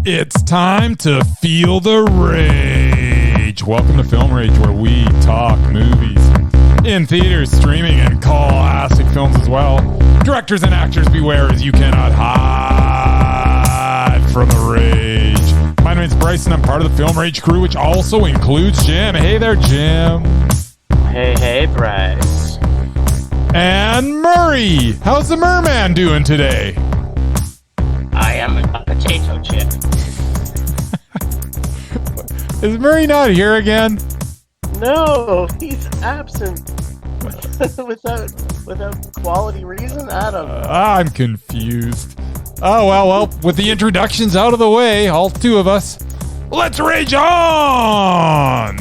It's time to feel the rage. Welcome to Film Rage, where we talk movies in theaters, streaming, and classic films as well. Directors and actors beware, as you cannot hide from the rage. My name is Bryce, and I'm part of the Film Rage crew, which also includes Jim. Hey there, Jim. Hey, Bryce. And Murray. How's the merman doing today? I am a potato chip. Is Murray not here again? No, he's absent. without quality reason? I don't know. I'm confused. Oh, well, with the introductions out of the way, all two of us, let's rage on!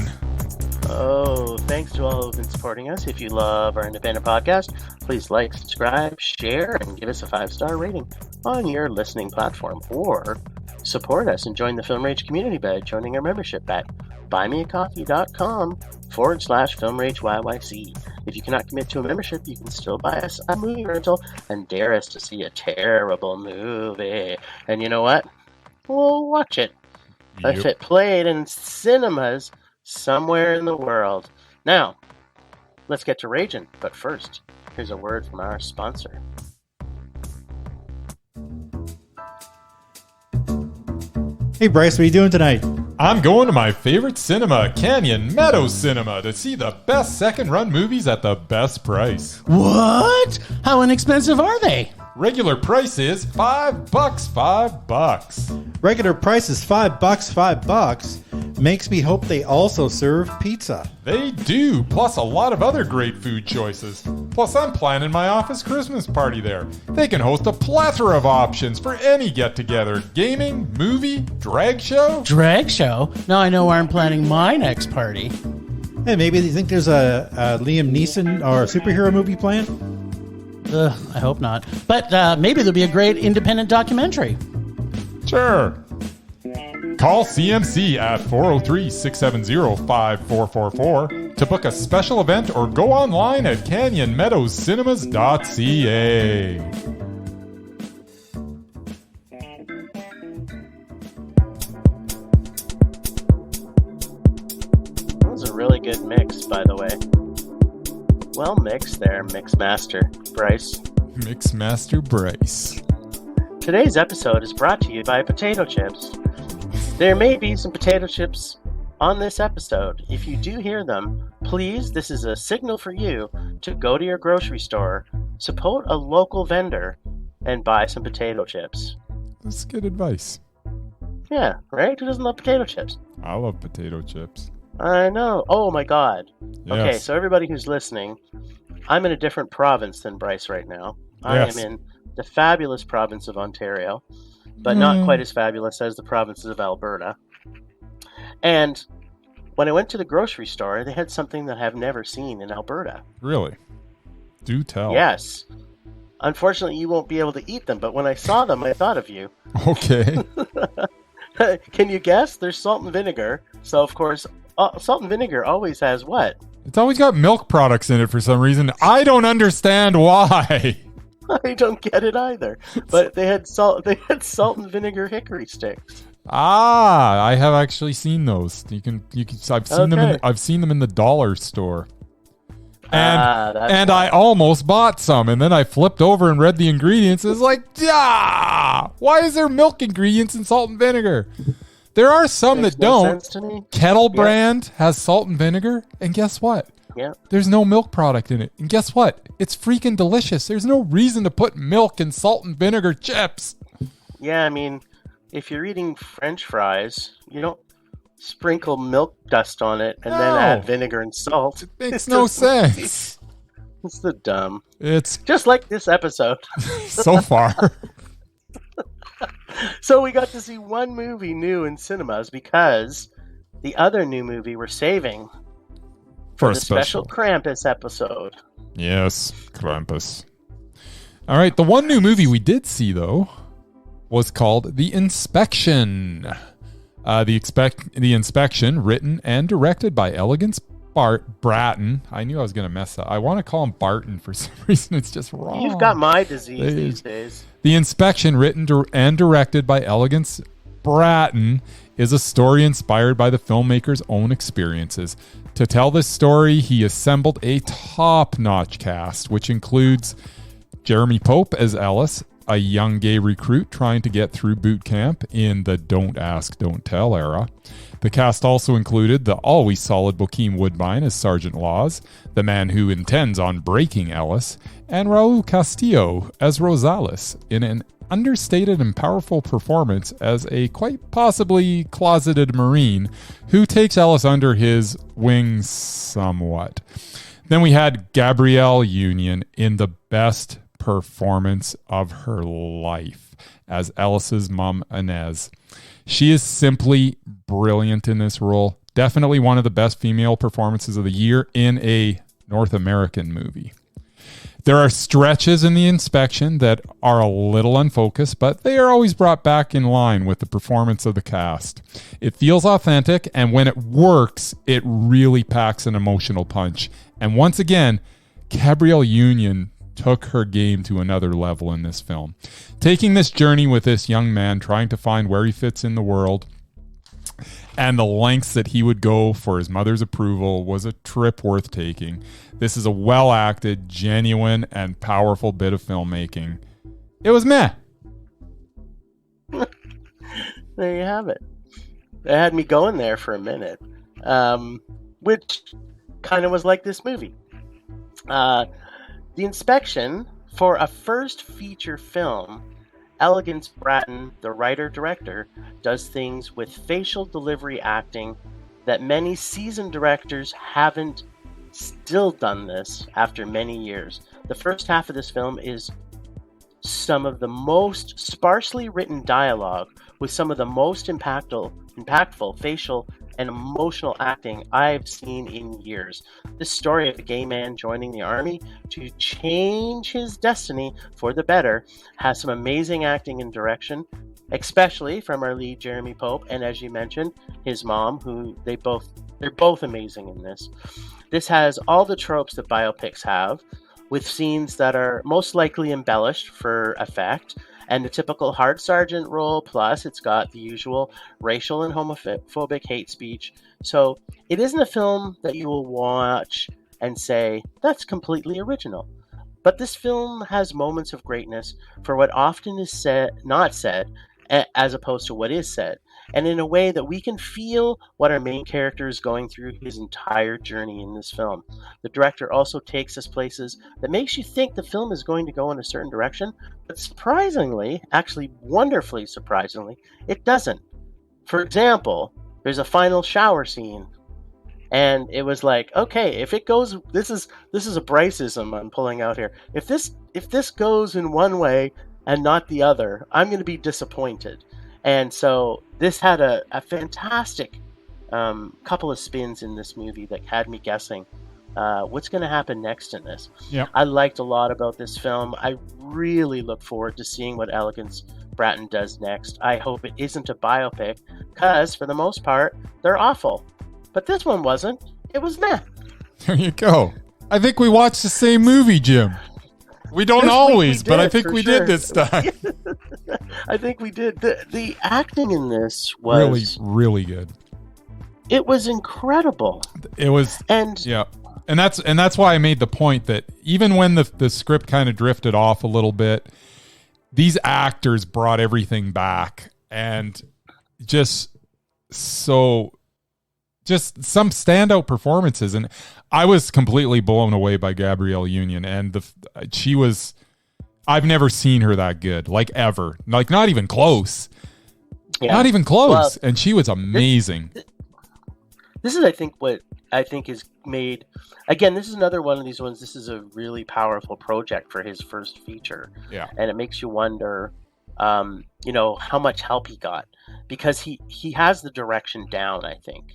Oh, thanks to all who've been supporting us. If you love our independent podcast, please like, subscribe, share, and give us a 5-star rating on your listening platform. Or support us and join the Film Rage community by joining our membership at buymeacoffee.com/FilmRageYYC. If you cannot commit to a membership, you can still buy us a movie rental and dare us to see a terrible movie. And you know what? We'll watch it. Yep. If it played in cinemas somewhere in the world. Now, let's get to raging. But first, here's a word from our sponsor. Hey Bryce, what are you doing tonight? I'm going to my favorite cinema, Canyon Meadows Cinema, to see the best second-run movies at the best price. What? How inexpensive are they? Regular price is $5, $5. Regular price is $5. Makes me hope they also serve pizza. They do, plus a lot of other great food choices. Plus, I'm planning my office Christmas party there. They can host a plethora of options for any get-together. Gaming, movie, drag show. Drag show? Now I know where I'm planning my next party. Hey, maybe you think there's a Liam Neeson or a superhero movie planned? I hope not. But maybe there'll be a great independent documentary. Sure. Call CMC at 403-670-5444 to book a special event or go online at canyonmeadowscinema.ca. That was a really good mix, by the way. Well mixed there, Mixmaster Bryce. Mixmaster Bryce. Today's episode is brought to you by potato chips. There may be some potato chips on this episode. If you do hear them, please, this is a signal for you to go to your grocery store, support a local vendor, and buy some potato chips. That's good advice. Yeah, right? Who doesn't love potato chips? I love potato chips. I know. Oh my god. Yes. Okay, so everybody who's listening, I'm in a different province than Bryce right now. I am in the fabulous province of Ontario, but not quite as fabulous as the provinces of Alberta. And when I went to the grocery store, they had something that I've never seen in Alberta. Really? Do tell. Yes. Unfortunately, you won't be able to eat them, but when I saw them, I thought of you. Okay. Can you guess? There's salt and vinegar. So, of course, salt and vinegar always has what? It's always got milk products in it for some reason. I don't understand why. I don't get it either. But they had salt and vinegar hickory sticks. Ah, I have actually seen those. I've seen them in the dollar store. And I almost bought some, and then I flipped over and read the ingredients. It's like, why is there milk ingredients in salt and vinegar? There are some that don't. Sense to me. Kettle brand has salt and vinegar, and guess what? Yeah. There's no milk product in it. And guess what? It's freaking delicious. There's no reason to put milk in salt and vinegar chips. Yeah, I mean, if you're eating French fries, you don't sprinkle milk dust on it and then add vinegar and salt. It makes no sense. It's the dumb. It's just like this episode. So far. So we got to see one movie new in cinemas because the other new movie we're saving for the special Krampus episode. Yes, Krampus. All right, the one new movie we did see, though, was called The Inspection. The Inspection, written and directed by Elegance Bratton. I knew I was going to mess up. I want to call him Barton for some reason. It's just wrong. You've got my disease these days. The Inspection, written and directed by Elegance Bratton is a story inspired by the filmmaker's own experiences. To tell this story, he assembled a top-notch cast, which includes Jeremy Pope as Ellis, a young gay recruit trying to get through boot camp in the Don't Ask, Don't Tell era. The cast also included the always solid Bokeem Woodbine as Sergeant Laws, the man who intends on breaking Ellis, and Raul Castillo as Rosales in an understated and powerful performance as a quite possibly closeted Marine who takes Ellis under his wings somewhat. Then we had Gabrielle Union in the best performance of her life as Ellis's mom, Inez. She is simply brilliant in this role. Definitely one of the best female performances of the year in a North American movie. There are stretches in The Inspection that are a little unfocused, but they are always brought back in line with the performance of the cast. It feels authentic, and when it works, it really packs an emotional punch. And once again, Gabrielle Union took her game to another level in this film. Taking this journey with this young man, trying to find where he fits in the world, and the lengths that he would go for his mother's approval was a trip worth taking. This is a well-acted, genuine, and powerful bit of filmmaking. It was meh. There you have it. It had me going there for a minute, which kind of was like this movie. The Inspection, for a first feature film, Elegance Bratton, the writer-director, does things with facial delivery acting that many seasoned directors haven't still done this after many years. The first half of this film is some of the most sparsely written dialogue with some of the most impactful facial and emotional acting I've seen in years. This story of a gay man joining the army to change his destiny for the better has some amazing acting and direction, especially from our lead Jeremy Pope, and as you mentioned, his mom, who they're both amazing in this. This has all the tropes that biopics have, with scenes that are most likely embellished for effect, and the typical hard sergeant role, plus it's got the usual racial and homophobic hate speech. So it isn't a film that you will watch and say, that's completely original. But this film has moments of greatness for what often is not said, as opposed to what is said, and in a way that we can feel what our main character is going through his entire journey in this film. The director also takes us places that makes you think the film is going to go in a certain direction, but surprisingly, actually wonderfully surprisingly, it doesn't. For example, there's a final shower scene, and it was like, okay, if it goes, this is a Bryceism I'm pulling out here. If this goes in one way and not the other, I'm going to be disappointed. And so this had a fantastic couple of spins in this movie that had me guessing what's going to happen next in this. Yep. I liked a lot about this film. I really look forward to seeing what Elegance Bratton does next. I hope it isn't a biopic, because for the most part, they're awful. But this one wasn't. It was meh. There you go. I think we watched the same movie, Jim. We don't always, but I think we did this time. I think we did. The acting in this was really good. It was incredible. It was, and that's why I made the point that even when the script kind of drifted off a little bit, these actors brought everything back, and just some standout performances. And I was completely blown away by Gabrielle Union, and I've never seen her that good, like ever, like not even close. Yeah. Not even close. Well, and she was amazing. This is, I think, what I think is made. Again, this is another one of these ones. This is a really powerful project for his first feature. Yeah. And it makes you wonder, how much help he got, because he has the direction down, I think.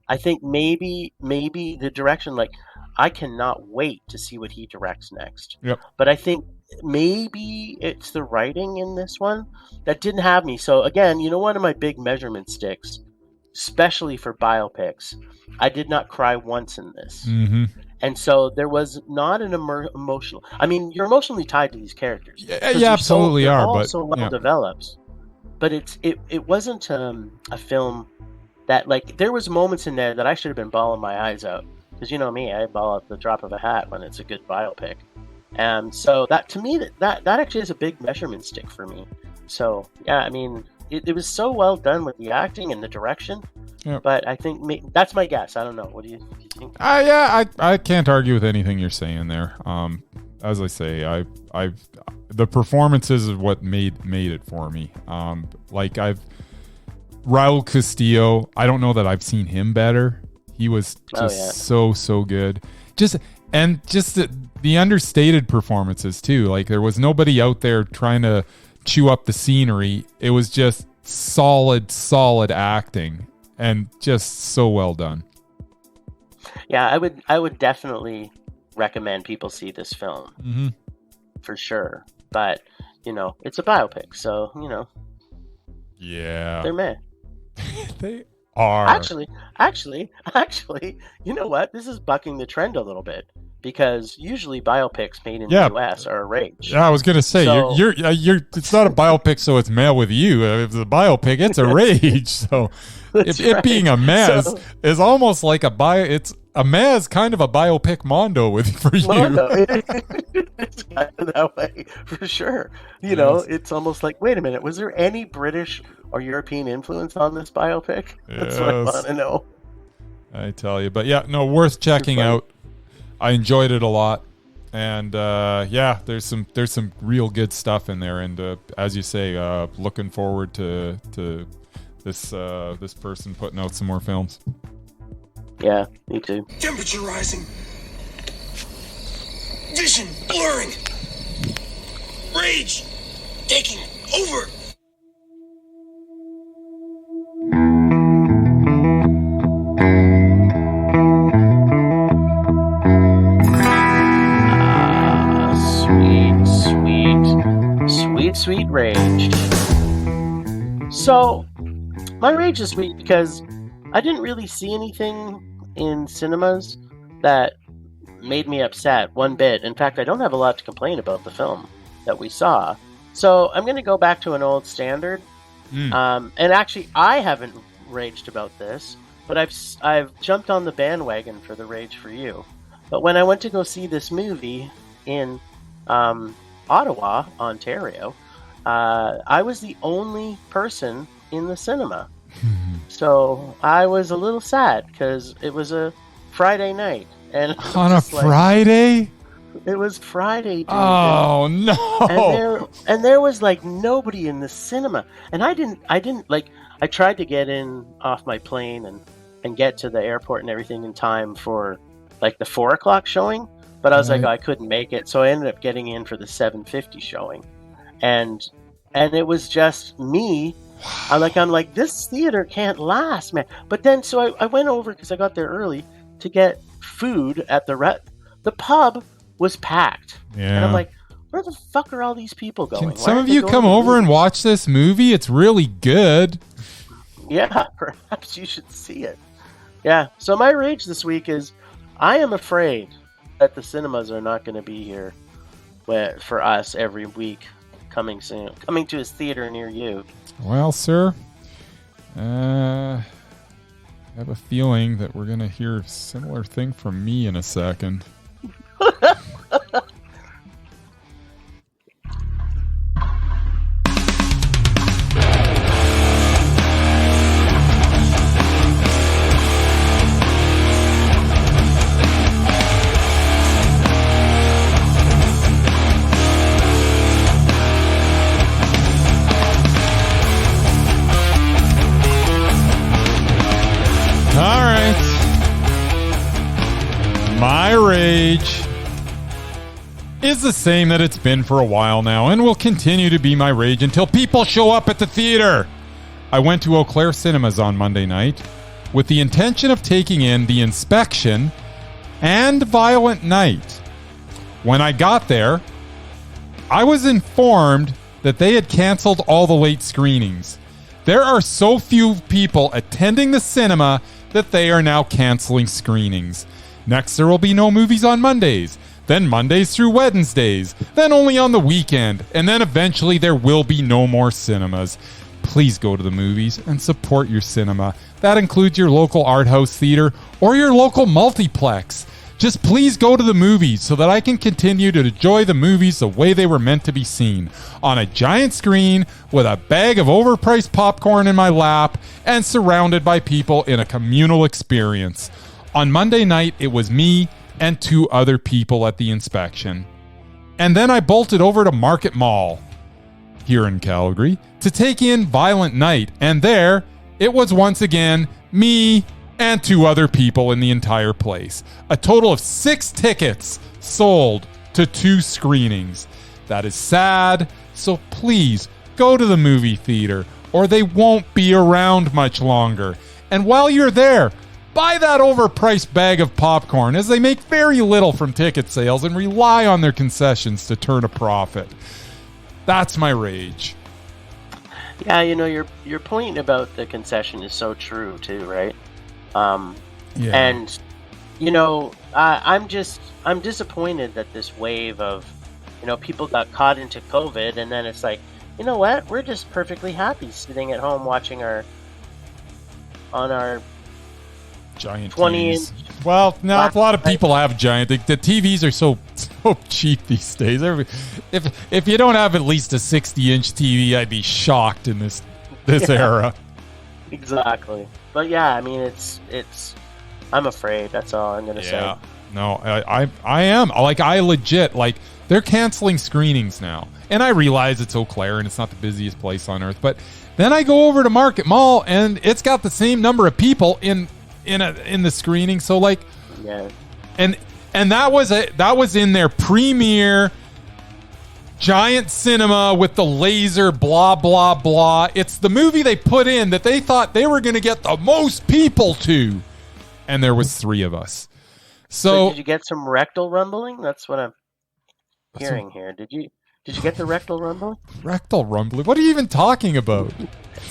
I think maybe the direction, like, I cannot wait to see what he directs next. Yep. But I think maybe it's the writing in this one that didn't have me. So again, one of my big measurement sticks, especially for biopics, I did not cry once in this. Mm-hmm. And so there was not an emotional. I mean, you're emotionally tied to these characters. Yeah, you absolutely are. But so well developed. but it wasn't a film that, like, there was moments in there that I should have been bawling my eyes out, because you know me, I bawl at the drop of a hat when it's a good biopic. And so that, to me, that actually is a big measurement stick for me. So yeah, I mean, it was so well done with the acting and the direction. Yep. But I think that's my guess. I don't know. What do you think? I can't argue with anything you're saying there. As I say, the performances is what made it for me. Raul Castillo, I don't know that I've seen him better. He was just so good. Just the understated performances too. Like, there was nobody out there trying to chew up the scenery. It was just solid acting and just so well done. Yeah, I would definitely recommend people see this film for sure. But it's a biopic, so yeah, they're meh. They are actually. You know what? This is bucking the trend a little bit, because usually biopics made in the U.S. are a rage. Yeah, I was gonna say, you're it's not a biopic, so it's male with you. If it's a biopic, it's a rage. So it being a mez is almost like it's a mez, kind of a biopic mondo for you. Mondo. It's kind of that way for sure. It's almost like, wait a minute, was there any British or European influence on this biopic? That's what I want to know. I tell you, but yeah, no, worth checking out. I enjoyed it a lot, and there's some real good stuff in there, and as you say, looking forward to this person putting out some more films. Yeah, me too. Temperature rising. Vision blurring. Rage taking over. Sweet rage. So, my rage this week, because I didn't really see anything in cinemas that made me upset one bit. In fact, I don't have a lot to complain about the film that we saw. So I'm going to go back to an old standard. And actually, I haven't raged about this, but I've jumped on the bandwagon for the Rage for You. But when I went to go see this movie in Ottawa, Ontario, I was the only person in the cinema. So I was a little sad because it was a Friday night. And on a Friday? It was Friday, dude. Oh, no. And there was like nobody in the cinema. And I didn't like, I tried to get in off my plane and get to the airport and everything in time for like the 4:00 showing. But I was like, I couldn't make it. So I ended up getting in for the 7:50 showing. And it was just me. I'm like, this theater can't last, man. But then, so I went over, because I got there early, to get food at the pub was packed. Yeah. And I'm like, where the fuck are all these people going? Can some of you come over and watch this movie? It's really good. Yeah, perhaps you should see it. Yeah, so my rage this week is, I am afraid that the cinemas are not going to be here for us every week coming soon, coming to a theater near you. Well, sir, I have a feeling that we're going to hear a similar thing from me in a second. My rage is the same that it's been for a while now, and will continue to be my rage until people show up at the theater. I went to Eau Claire Cinemas on Monday night with the intention of taking in The Inspection and Violent Night. When I got there, I was informed that they had canceled all the late screenings. There are so few people attending the cinema that they are now canceling screenings. Next, there will be no movies on Mondays, then Mondays through Wednesdays, then only on the weekend, and then eventually there will be no more cinemas. please go to the movies and support your cinema. That includes your local art house theater or your local multiplex. Just please go to the movies so that I can continue to enjoy the movies the way they were meant to be seen, on a giant screen with a bag of overpriced popcorn in my lap and surrounded by people in a communal experience. On Monday night, it was me and 2 other people at the inspection. And then I bolted over to Market Mall here in Calgary to take in Violent Night, and there it was once again me and 2 other people in the entire place. A total of 6 tickets sold to 2 screenings. That is sad, so please go to the movie theater or they won't be around much longer. And while you're there, buy that overpriced bag of popcorn, as they make very little from ticket sales and rely on their concessions to turn a profit. That's my rage. Yeah, your point about the concession is so true too, right? Yeah. And I'm disappointed that this wave of people got caught into COVID, and then it's like, you know what? We're just perfectly happy sitting at home watching on our Giant 20 TVs. Well, no, a lot of people have giant. The TVs are so cheap these days. If you don't have at least a 60-inch TV, I'd be shocked in this era. Exactly. But yeah, I mean, it's. I'm afraid. That's all I'm gonna say. No, I am. I legit they're canceling screenings now, and I realize it's Eau Claire and it's not the busiest place on earth. But then I go over to Market Mall and it's got the same number of people in the screening. So yeah, and that was in their premiere giant cinema with the laser blah blah blah. It's the movie they put in that they thought they were going to get the most people to, and there was 3 of us. So did you get some rectal rumbling? That's what I'm hearing here. Did you get the rectal rumbling? Rectal rumbling? What are you even talking about?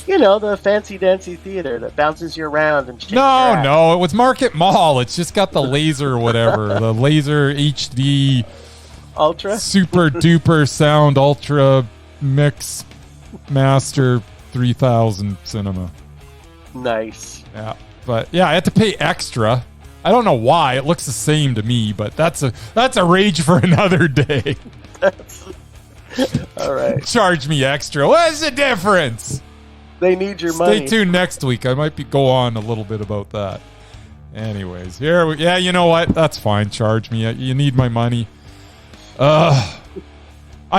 The fancy dancy theater that bounces you around and shakes your ass. No, it was Market Mall. It's just got the laser or whatever, the laser HD Ultra super duper sound ultra mix master 3000 cinema. Nice. Yeah, but yeah, I had to pay extra. I don't know why. It looks the same to me, but that's a rage for another day. All right. Charge me extra. What's the difference? They need your money. Stay tuned next week. I might go on a little bit about that. Anyways, yeah, you know what? That's fine. Charge me. You need my money. I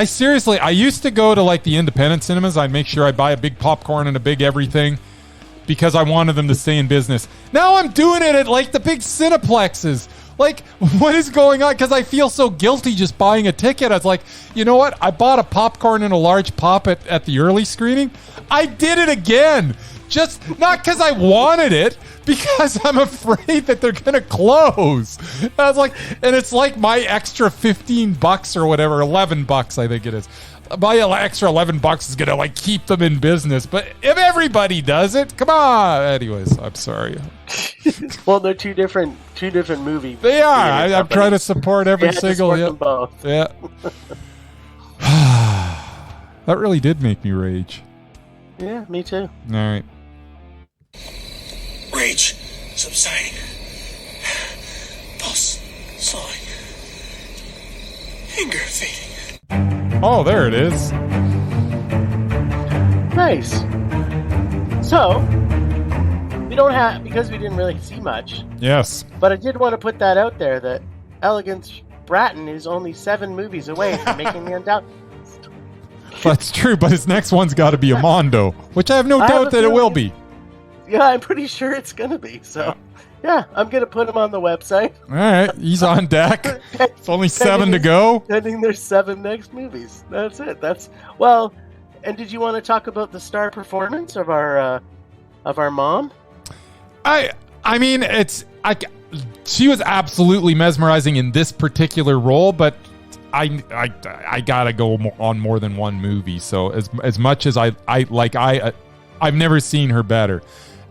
used to go to the independent cinemas. I'd make sure I buy a big popcorn and a big everything because I wanted them to stay in business. Now I'm doing it at the big cineplexes. What is going on? Because I feel so guilty just buying a ticket. I was like, you know what? I bought a popcorn and a large pop at the early screening. I did it again. Just not because I wanted it, because I'm afraid that they're going to close. I was and it's my extra $15 or whatever, $11, I think it is. My extra $11 is going to keep them in business. But if everybody does it, come on. Anyways, I'm sorry. Well, they're two different movies. They are. I'm trying to support every single. Them both. Yeah. That really did make me rage. Yeah, me too. All right. Rage subsiding. Pulse slowing. Anger fading. Oh, there it is. Nice. So, we don't have, because we didn't really see much. Yes. But I did want to put that out there that Elegance Bratton is only 7 movies away from making the undoubted. That's true, but his next one's got to be a Mondo, which I have no doubt that it will be. Yeah, I'm pretty sure it's going to be. So, yeah, I'm going to put him on the website. All right, he's on deck. It's only 7 to go. Pending their 7 next movies. That's it. Well, and did you want to talk about the star performance of our mom? I mean, she was absolutely mesmerizing in this particular role, but I gotta go on more than one movie. So as much as I've never seen her better.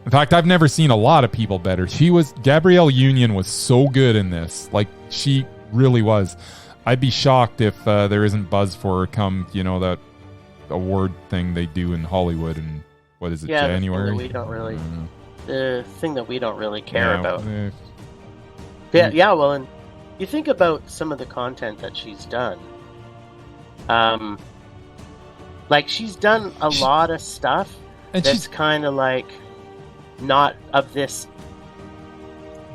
In fact, I've never seen a lot of people better. Gabrielle Union was so good in this. She really was. I'd be shocked if there isn't buzz for her come, that award thing they do in Hollywood, and what is it, Yeah, January? The thing that we don't really care about. Yeah. Yeah, well, and you think about some of the content that she's done. Like she's done a lot of stuff And that's kind of like not of this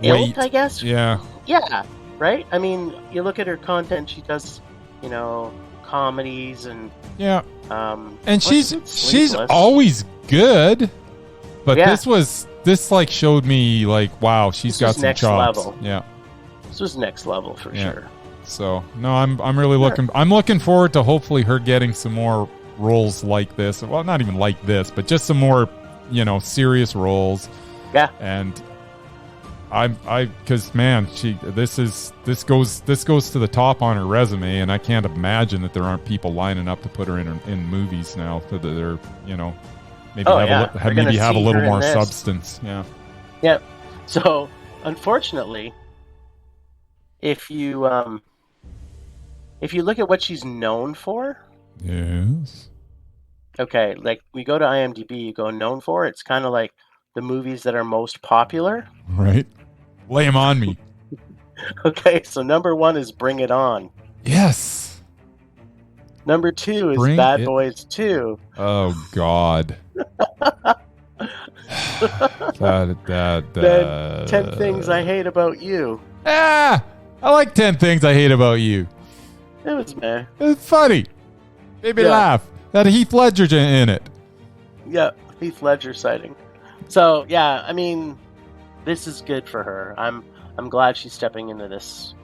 ilk, I guess. Yeah. Yeah, right? I mean, you look at her content, she does, comedies and Yeah. And she's always good. But this like showed me like, wow, she's got some next chops. Level. Yeah. This was next level for sure. So no, I'm really looking forward to hopefully her getting some more roles like this. Well, not even like this, but just some more, serious roles. Yeah. And because man, this goes to the top on her resume, and I can't imagine that there aren't people lining up to put her in movies now that they're maybe have a little more substance. Yeah. Yeah. So unfortunately, if you look at what she's known for, yes. Okay, like we go to IMDb, you go known for. It's kind of like the movies that are most popular. Right. Lay them on me. Okay, so number 1 is Bring It On. Yes. Number 2 is Bad Boys 2. Oh God. Then 10 Things I Hate About You. I like 10 Things I Hate About You. It was meh. It's funny. Made me laugh. Had Heath Ledger in it. Yeah, Heath Ledger sighting. So yeah, I mean, this is good for her. I'm glad she's stepping into this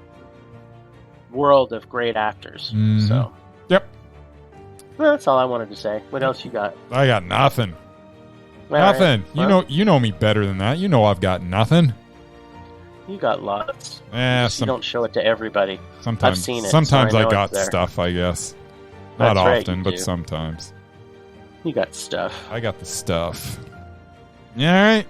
world of great actors. Mm-hmm. So yep. Well, that's all I wanted to say. What else you got? I got nothing. Nothing. Right. You know me better than that. You know I've got nothing. You got lots. You don't show it to everybody. Sometimes, I've seen it. Sometimes so I got stuff, I guess. Not often, but sometimes. You got stuff. I got the stuff. All right.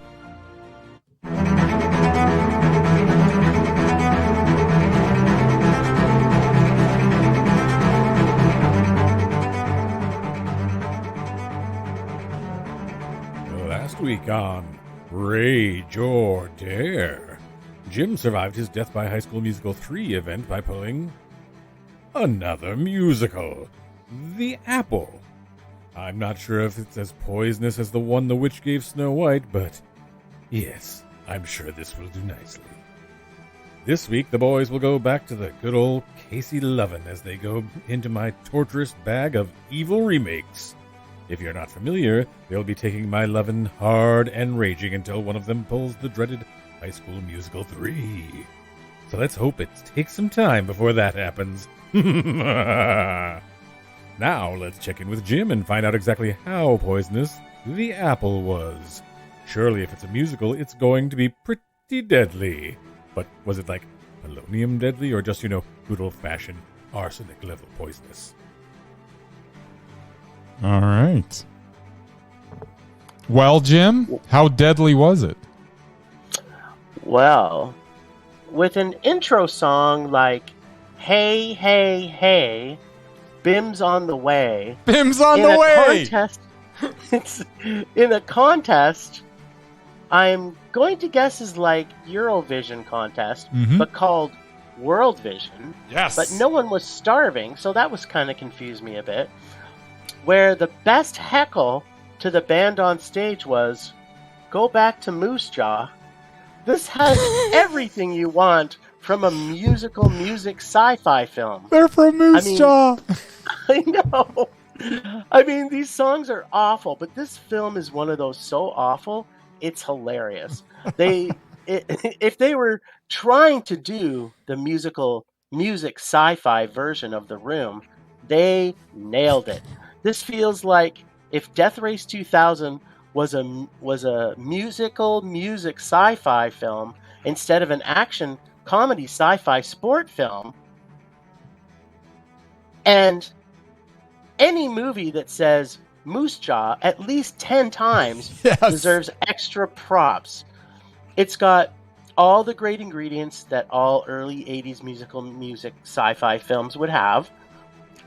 Last week on Rage or Dare, Jim survived his Death by High School Musical 3 event by pulling another musical, The Apple. I'm not sure if it's as poisonous as the one the witch gave Snow White, but yes, I'm sure this will do nicely. This week, the boys will go back to the good old Casey Lovin' as they go into my torturous bag of evil remakes. If you're not familiar, they'll be taking my lovin' hard and raging until one of them pulls the dreaded High School Musical 3. So let's hope it takes some time before that happens. Now let's check in with Jim and find out exactly how poisonous The Apple was. Surely if it's a musical, it's going to be pretty deadly. But was it like polonium deadly or just, good old-fashioned arsenic level poisonous? All right. Well, Jim, how deadly was it? Well, with an intro song like Hey, Hey, Hey, Bim's on the Way. Bim's on the way! In a contest, I'm going to guess is like Eurovision contest, but called World Vision. Yes. But no one was starving, so that was kind of confused me a bit. Where the best heckle to the band on stage was, go back to Moose Jaw. This has everything you want from a music sci-fi film. They're from Moose Jaw. I know. I mean, these songs are awful, but this film is one of those so awful, it's hilarious. If they were trying to do the music sci-fi version of The Room, they nailed it. This feels like if Death Race 2000 was a music sci-fi film instead of an action comedy sci-fi sport film. And any movie that says Moose Jaw at least 10 times deserves extra props. It's got all the great ingredients that all early 80s music sci-fi films would have.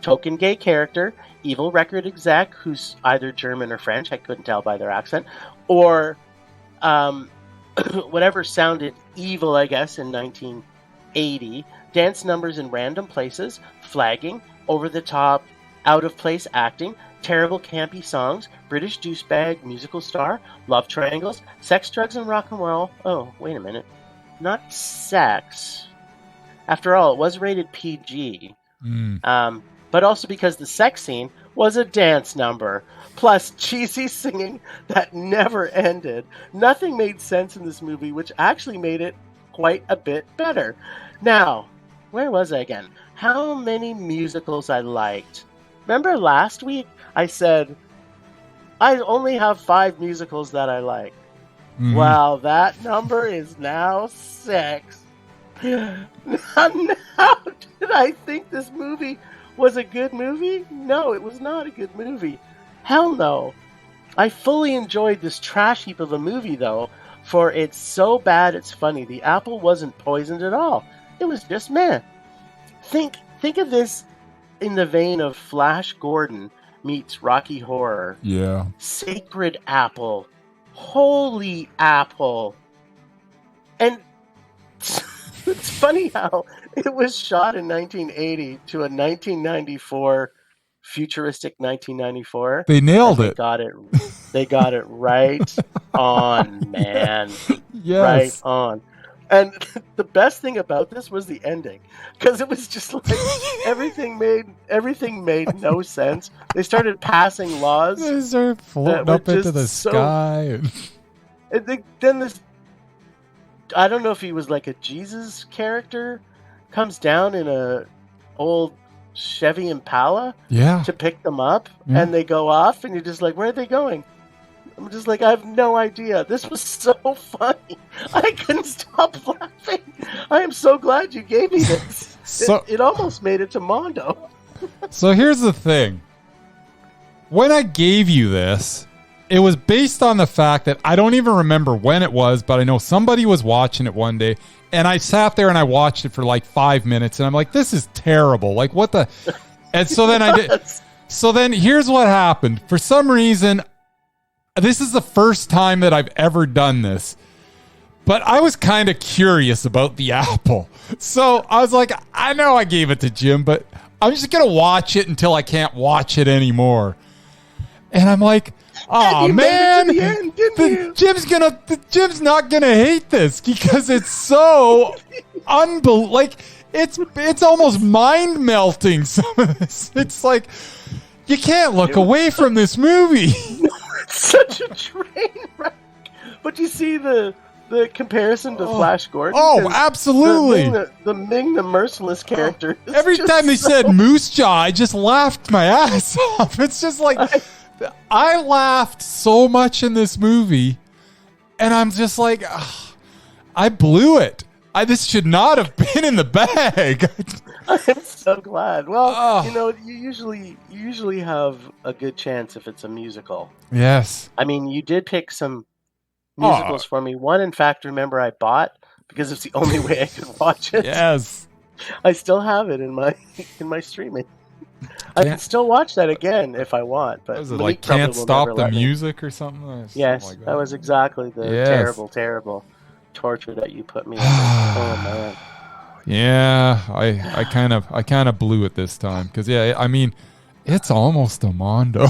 token gay character, evil record exec who's either German or French, I couldn't tell by their accent, or whatever sounded evil, I guess, in 1980. Dance numbers in random places, flagging, over-the-top, out-of-place acting, terrible campy songs, British douchebag musical star, love triangles, sex, drugs, and rock and roll. Oh, wait a minute. Not sex. After all, it was rated PG. But also because the sex scene was a dance number, plus cheesy singing that never ended. Nothing made sense in this movie, which actually made it quite a bit better. Now, where was I again? How many musicals I liked? Remember last week I said I only have 5 musicals that I like. Well, that number is now 6. Now did I think this movie was a good movie? No, it was not a good movie. Hell no. I fully enjoyed this trash heap of a movie, though, for it's so bad it's funny. The apple wasn't poisoned at all. It was just meh. Think of this in the vein of Flash Gordon meets Rocky Horror. Yeah. Sacred Apple. Holy Apple. And it's funny how it was shot in 1980 to a 1994 futuristic 1994. They nailed it. They got it right on, man. Yes. Right on. And the best thing about this was the ending, because it was just like everything made no sense. They started passing laws. They started floating up into the sky. And then this, I don't know if he was like a Jesus character, comes down in a old Chevy Impala to pick them up, and they go off, and you're just like, where are they going? I'm just like, I have no idea. This was so funny. I couldn't stop laughing. I am so glad you gave me this. It almost made it to Mondo. So here's the thing. When I gave you this, it was based on the fact that I don't even remember when it was, but I know somebody was watching it one day, and I sat there and I watched it for like 5 minutes, and I'm like, this is terrible. Like, what the... And so then I did... So then here's what happened. For some reason... This is the first time that I've ever done this, but I was kind of curious about the apple. So I was like, I know I gave it to Jim, but I'm just going to watch it until I can't watch it anymore. And I'm like, oh man, Jim's not going to hate this because it's so unbelievable. Like it's almost mind melting. Some of this. It's like, you can't look away from this movie. Such a train wreck. But you see the comparison to Flash Gordon? Oh, absolutely. The Ming the Merciless character. Every time they said Moose Jaw, I just laughed my ass off. It's just like, I laughed so much in this movie, and I'm just like, I blew it. This should not have been in the bag. I'm so glad. Well, you usually have a good chance if it's a musical. Yes. I mean, you did pick some musicals for me. One, in fact, remember I bought because it's the only way I could watch it. Yes. I still have it in my streaming. I can still watch that again if I want. But was it like Can't Stop the Music or something? Yes, like that was exactly the terrible torture that you put me in. Oh man. Yeah, I kind of blew it this time because I mean, it's almost a Mondo.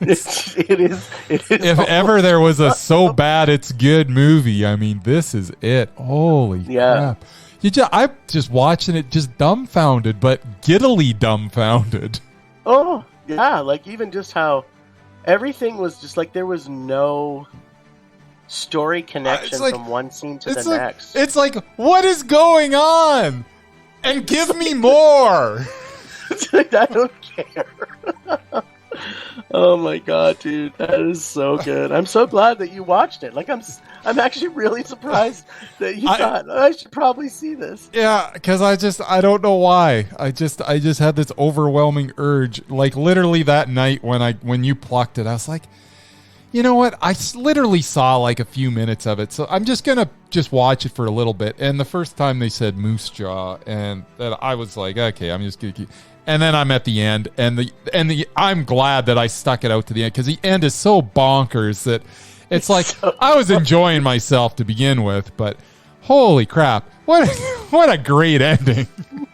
It is. If ever there was a so bad it's good movie, I mean, this is it. Holy crap! I'm just watching it, just dumbfounded, but giddily dumbfounded. Oh yeah, like even just how everything was just like there was no story connection from one scene to the next. It's like, what is going on? And give me more. I don't care. Oh my god, dude, that is so good. I'm so glad that you watched it. Like I'm actually really surprised that you thought I should probably see this. Yeah, because I don't know why. I just had this overwhelming urge. Like literally that night when you plucked it, I was like, you know what? I literally saw like a few minutes of it, so I'm just gonna watch it for a little bit. And the first time they said Moose Jaw, and then I was like, okay, I'm just gonna keep. And then I'm at the end, and I'm glad that I stuck it out to the end because the end is so bonkers that it's like I was enjoying myself to begin with, but holy crap, what a great ending!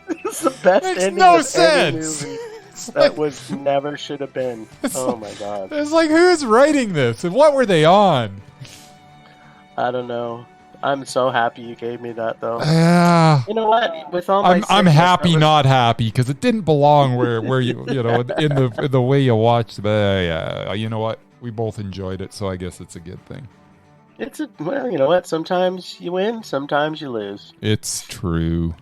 It's the best Makes ending no of sense. any movie that was never should have been. Oh my god! It's like, who's writing this and what were they on? I don't know. I'm so happy you gave me that though. Yeah. You know what? With all my I'm sickness, happy, not happy, because it didn't belong where you know in the way you watched. But yeah, you know what? We both enjoyed it, so I guess it's a good thing. Well, you know what? Sometimes you win, sometimes you lose. It's true.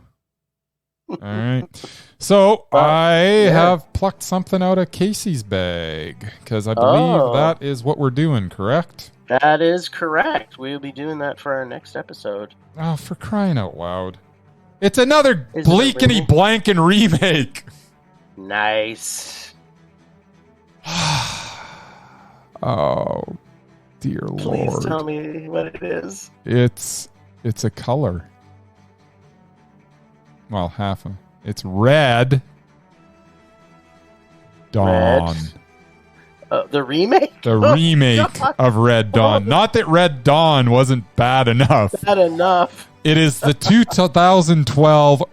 All right. So I have plucked something out of Casey's bag because I believe that is what we're doing, correct? That is correct. We'll be doing that for our next episode. Oh, for crying out loud. It's another Is it really? Bleakity-blankin' remake. Nice. Oh, dear Please Lord. tell me what it is. It's a color. Well, half of it's Red Dawn. The remake? The remake of Red Dawn. Not that Red Dawn wasn't bad enough. Bad enough. It is the 2012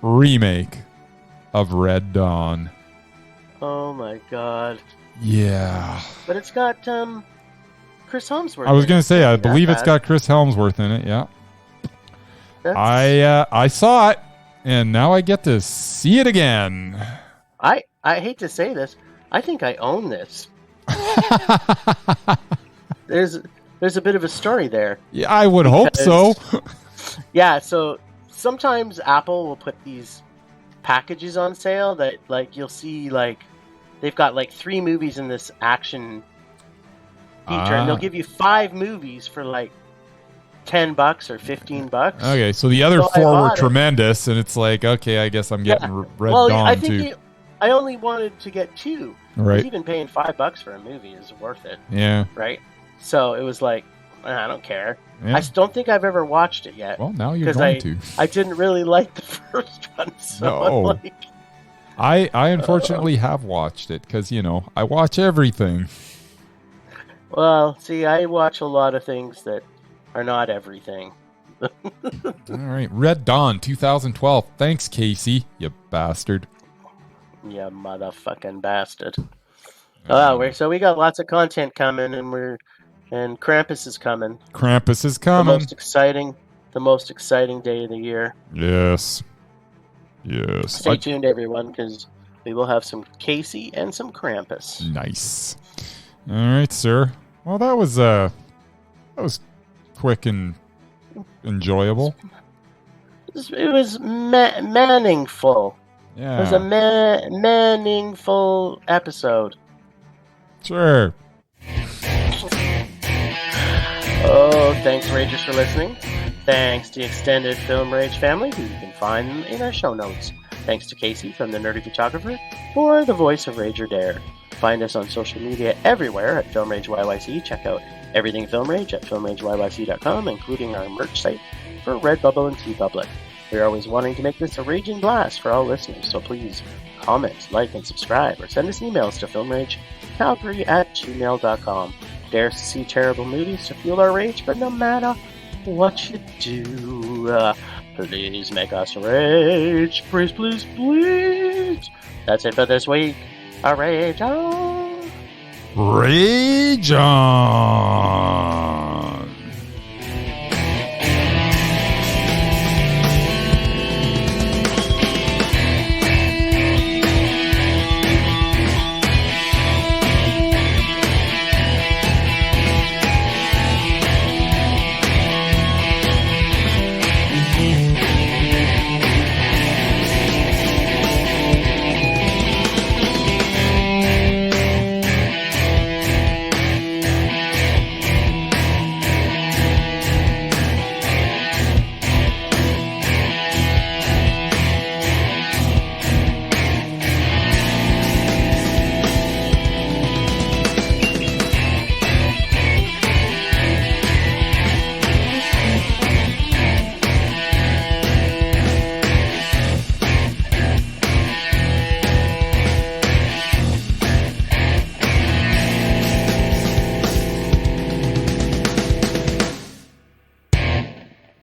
remake of Red Dawn. Oh my god. Yeah. But it's got Chris Hemsworth. I was going to say, I Not believe it's bad. got Chris Helmsworth in it, yeah. That's- I saw it, and now I get to see it again. I hate to say this. I think I own this. There's a bit of a story there. Yeah, I would hope so. Yeah, so sometimes Apple will put these packages on sale that like you'll see like they've got like 3 movies in this action feature and they'll give you 5 movies for like $10 or $15. Okay, so the other So I 4 were bought it. tremendous, and it's like, okay, I guess I'm getting Red Well, Dawn I think too. I only wanted to get 2. Right. Even paying $5 for a movie is worth it, Yeah. right? So it was like, I don't care. Yeah. I don't think I've ever watched it yet. Well, now you're because going to. I didn't really like the first one. So No. like, I unfortunately have watched it because, you know, I watch everything. well, see, I watch a lot of things that are not everything. All right. Red Dawn 2012. Thanks, Casey, you bastard. You motherfucking bastard. So we got lots of content coming, and Krampus is coming. Krampus is The coming. most exciting day of the year. Yes. Yes. Stay tuned, everyone, because we will have some Casey and some Krampus. Nice. All right, sir. Well, that was quick and enjoyable. It was manningful. Yeah. It was a manningful episode. Sure. Oh, thanks, Ragers, for listening. Thanks to the extended Film Rage family, who you can find in our show notes. Thanks to Casey from The Nerdy Photographer for the voice of Rage or Dare. Find us on social media everywhere at Film Rage YYC. Check out everything Film Rage at filmrageyyc.com, including our merch site for Redbubble and TeePublic. We're always wanting to make this a raging blast for all listeners, so please comment, like, and subscribe, or send us emails to filmragecalgary@gmail.com. Dare to see terrible movies to fuel our rage, but no matter what you do, please make us rage. Please, please, please. That's it for this week. A rage on. Rage on.